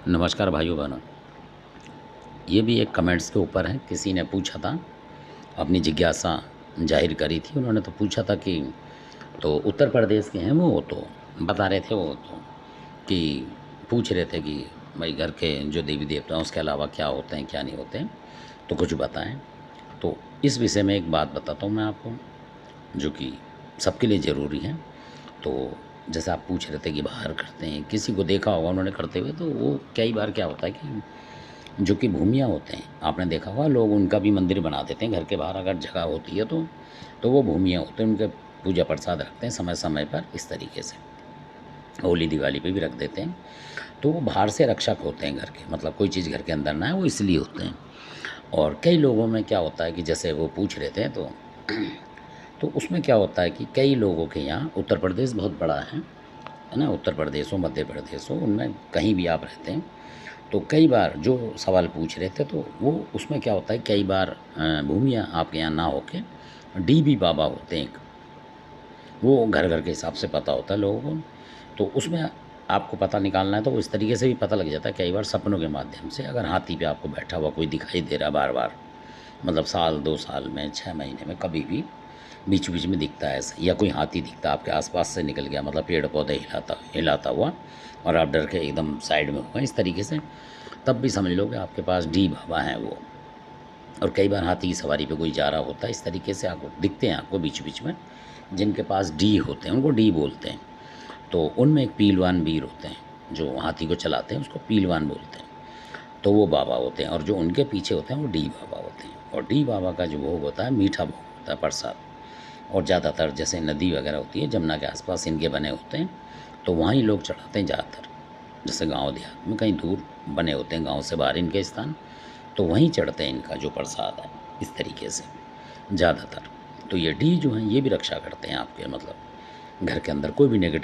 नमस्कार भाइयों बहनों। ये भी एक कमेंट्स के ऊपर है। किसी ने पूछा था, अपनी जिज्ञासा ज़ाहिर करी थी। उन्होंने तो पूछा था कि तो उत्तर प्रदेश के हैं वो तो बता रहे थे वो तो कि पूछ रहे थे कि भाई घर के जो देवी देवता हैं उसके अलावा क्या होते हैं क्या नहीं होते हैं, तो कुछ बताएं। तो इस विषय में एक बात बताता हूँ मैं आपको, जो कि सबके लिए ज़रूरी है। तो जैसे आप पूछ रहे थे कि बाहर करते हैं, किसी को देखा होगा उन्होंने करते हुए, तो वो कई बार क्या होता है कि जो कि भूमिया होते हैं, आपने देखा होगा लोग उनका भी मंदिर बना देते हैं घर के बाहर अगर जगह होती है तो वो भूमिया होते हैं, उनके पूजा प्रसाद रखते हैं समय समय पर। इस तरीके से होली दिवाली पे भी रख देते हैं। तो वो बाहर से रक्षक होते हैं घर के, मतलब कोई चीज़ घर के अंदर ना है वो इसलिए होते हैं। और कई लोगों में क्या होता है कि जैसे वो पूछ रहे थे तो उसमें क्या होता है कि कई लोगों के यहाँ, उत्तर प्रदेश बहुत बड़ा है ना, उत्तर प्रदेश हो मध्य प्रदेश हो, उनमें कहीं भी आप रहते हैं तो कई बार जो सवाल पूछ रहे थे तो वो उसमें क्या होता है, कई बार भूमिया आपके यहाँ ना होके डीबी बाबा होते हैं एक, वो घर घर के हिसाब से पता होता है लोगों को। तो उसमें आपको पता निकालना है तो वो इस तरीके से भी पता लग जाता है कई बार सपनों के माध्यम से। अगर हाथी पे आपको बैठा हुआ कोई दिखाई दे रहा बार बार, मतलब साल 2 साल में 6 महीने में कभी भी बीच बीच में दिखता है ऐसा, या कोई हाथी दिखता है आपके आसपास से निकल गया, मतलब पेड़ पौधे हिलाता हिलाता हुआ और आप डर के एकदम साइड में हुए इस तरीके से, तब भी समझ लो कि आपके पास डी बाबा हैं वो। और कई बार हाथी की सवारी पे कोई जा रहा होता है, इस तरीके से आपको दिखते हैं आपको बीच बीच में। जिनके पास डी होते हैं उनको डी बोलते हैं। तो उनमें एक पीलवान वीर होते हैं जो हाथी को चलाते हैं, उसको पीलवान बोलते हैं। तो वो बाबा होते हैं, और जो उनके पीछे होते हैं वो डी बाबा होते हैं। और डी बाबा का जो भोग होता है मीठा भोग होता है, प्रसाद। और ज़्यादातर जैसे नदी वगैरह होती है जमुना के आसपास इनके बने होते हैं, तो वहाँ ही लोग चढ़ाते हैं ज़्यादातर। जैसे गांव देहात में कहीं दूर बने होते हैं, गांव से बाहर इनके स्थान, तो वहीं चढ़ते हैं इनका जो प्रसाद है, इस तरीके से ज़्यादातर। तो ये डी जो हैं ये भी रक्षा करते हैं आपके, मतलब घर के अंदर कोई भी नेगेटिव